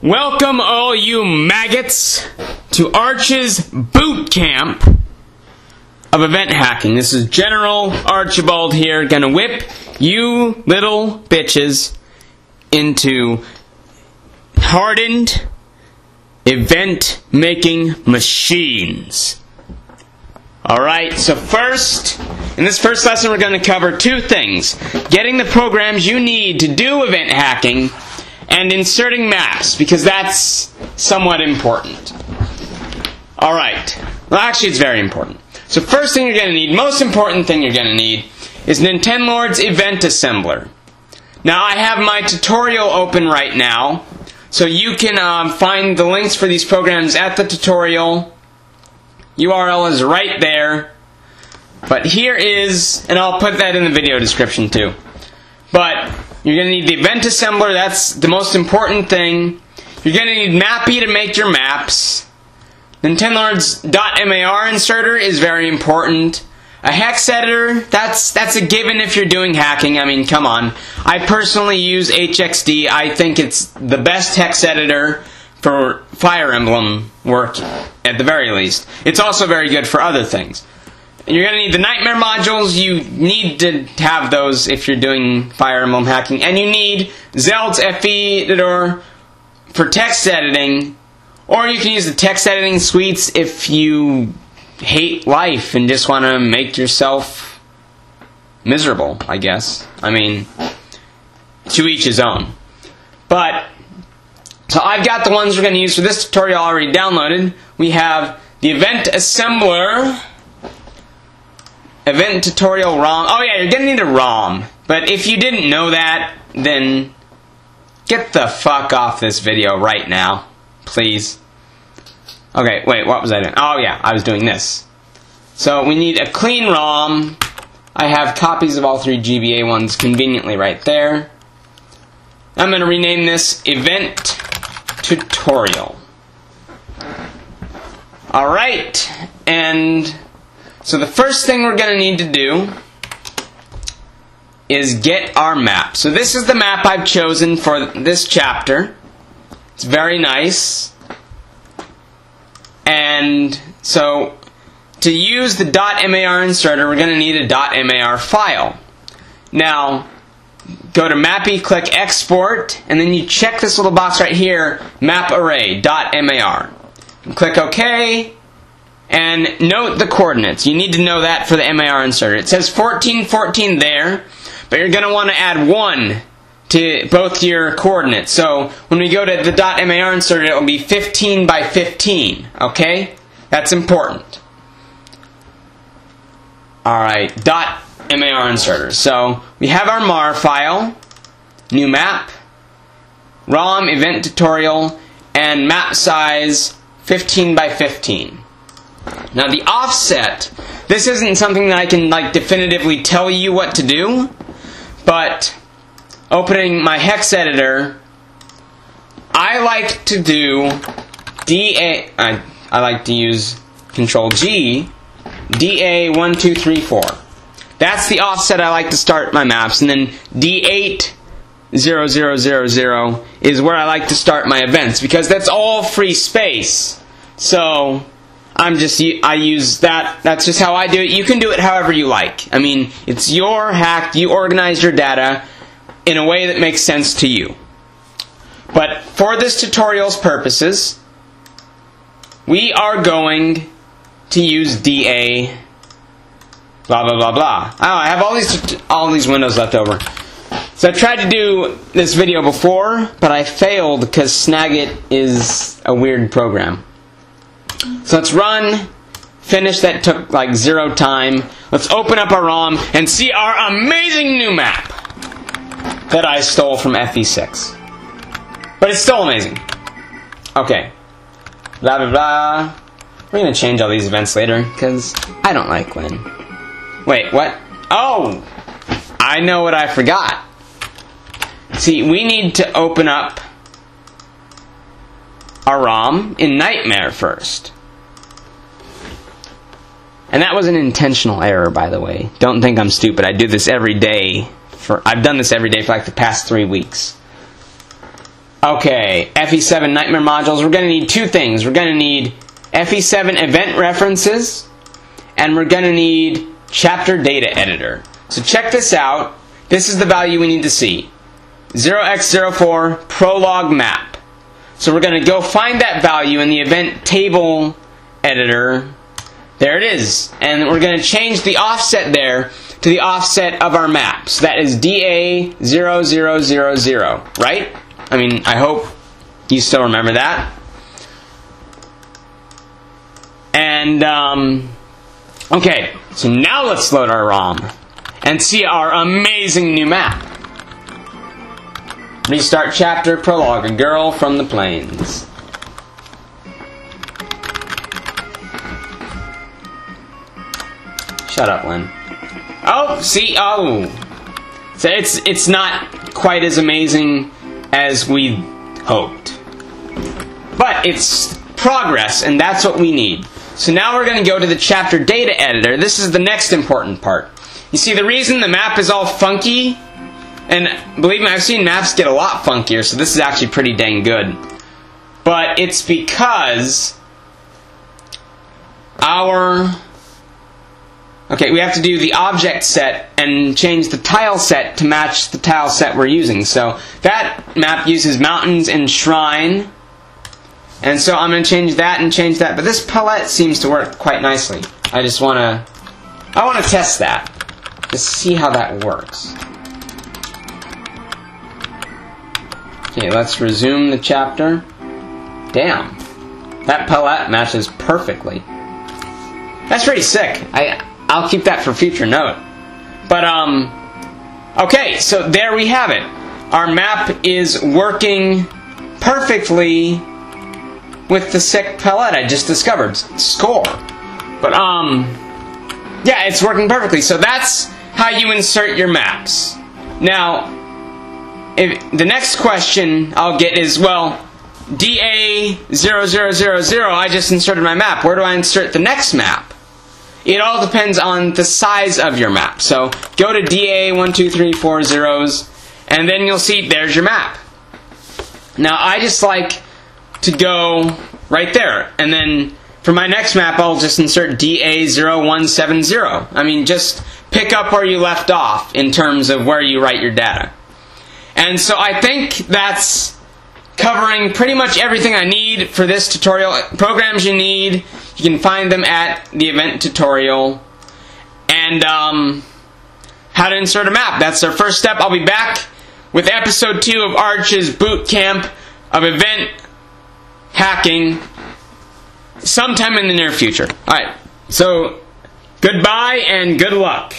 Welcome all you maggots to Arch's boot camp of event hacking. This is General Archibald here, gonna whip you little bitches into hardened event making machines. Alright, so in this first lesson we're going to cover two things. Getting the programs you need to do event hacking and inserting maps, because that's somewhat important. Alright, well actually it's very important. So first thing you're going to need, most important thing you're going to need, is Nintenlord's Event Assembler. Now I have my tutorial open right now, so you can find the links for these programs at the tutorial. URL is right there. But here is, and I'll put that in the video description too. But you're going to need the Event Assembler, that's the most important thing. You're going to need Mappy to make your maps. Nintenlord's .mar inserter is very important. A hex editor, that's a given if you're doing hacking. I mean, come on. I personally use HXD. I think it's the best hex editor for Fire Emblem work, at the very least. It's also very good for other things. You're going to need the Nightmare modules. You need to have those if you're doing Fire Emblem hacking. And you need Zeld's FE editor for text editing. Or you can use the text editing suites if you hate life and just want to make yourself miserable, I guess. I mean, to each his own. But, so I've got the ones we're going to use for this tutorial already downloaded. We have the Event Assembler, Event Tutorial ROM. Oh yeah, you're going to need a ROM. But if you didn't know that, then get the fuck off this video right now. Please. Okay, wait, what was I doing? Oh yeah, I was doing this. So we need a clean ROM. I have copies of all three GBA ones conveniently right there. I'm going to rename this Event Tutorial. Alright, and so the first thing we're going to need to do is get our map. So this is the map I've chosen for this chapter. It's very nice. And so to use the .mar inserter, we're going to need a .mar file. Now, go to Mappy, click Export, and then you check this little box right here, Map Array, .mar. Click OK, and note the coordinates. You need to know that for the MAR inserter. It says 1414 there, but you're going to want to add 1 to both your coordinates. So when we go to the .mar inserter, it will be 15 by 15. Okay? That's important. Alright, .mar inserter. So we have our MAR file, new map, ROM, event tutorial, and map size 15 by 15. Now the offset, this isn't something that I can definitively tell you what to do, but opening my hex editor, I like to do I like to use Control G, DA 1, 2, 3, 4. That's the offset I like to start my maps, and then D8 0, 0, 0, 0 is where I like to start my events, because that's all free space. So I use that. That's just how I do it. You can do it however you like. I mean, it's your hack. You organize your data in a way that makes sense to you. But for this tutorial's purposes, we are going to use DA blah blah blah blah. Oh, I have all these windows left over. So I tried to do this video before, but I failed because Snagit is a weird program. So let's run, finish, that took like 0 time. Let's open up our ROM and see our amazing new map that I stole from FE6. But it's still amazing. Okay. Blah blah blah. We're going to change all these events later, because I don't like when. Wait, what? Oh! I know what I forgot. See, we need to open up our ROM in Nightmare first. And that was an intentional error, by the way. Don't think I'm stupid. I do this every day. I've done this every day for like the past 3 weeks. Okay, FE7 Nightmare modules. We're going to need two things. We're going to need FE7 event references, and we're going to need chapter data editor. So check this out. This is the value we need to see. 0x04 prologue map. So we're going to go find that value in the event table editor. There it is. And we're going to change the offset there to the offset of our map. So that is DA0000, right? I mean, I hope you still remember that. And, okay, so now let's load our ROM and see our amazing new map. Restart chapter, prologue, a girl from the plains. Shut up, Lynn. Oh, see, oh. So it's not quite as amazing as we hoped. But it's progress, and that's what we need. So now we're going to go to the chapter data editor. This is the next important part. You see, the reason the map is all funky, and believe me, I've seen maps get a lot funkier, so this is actually pretty dang good. But it's because we have to do the object set and change the tile set to match the tile set we're using. So that map uses mountains and shrine. And so I'm going to change that and change that. But this palette seems to work quite nicely. I want to test that. Just see how that works. Okay, let's resume the chapter. Damn. That palette matches perfectly. That's pretty sick. I'll keep that for future note. But, okay, so there we have it. Our map is working perfectly with the sick palette I just discovered. Score. But, yeah, it's working perfectly. So that's how you insert your maps. Now, the next question I'll get is, well, DA0000, I just inserted my map. Where do I insert the next map? It all depends on the size of your map. So go to DA1234 and then you'll see there's your map. Now I just like to go right there, and then for my next map I'll just insert DA0170. I mean, just pick up where you left off in terms of where you write your data. And so I think that's covering pretty much everything I need for this tutorial. Programs you need, you can find them at the event tutorial. And how to insert a map. That's our first step. I'll be back with episode 2 of Arch's boot camp of event hacking sometime in the near future. Alright, so goodbye and good luck.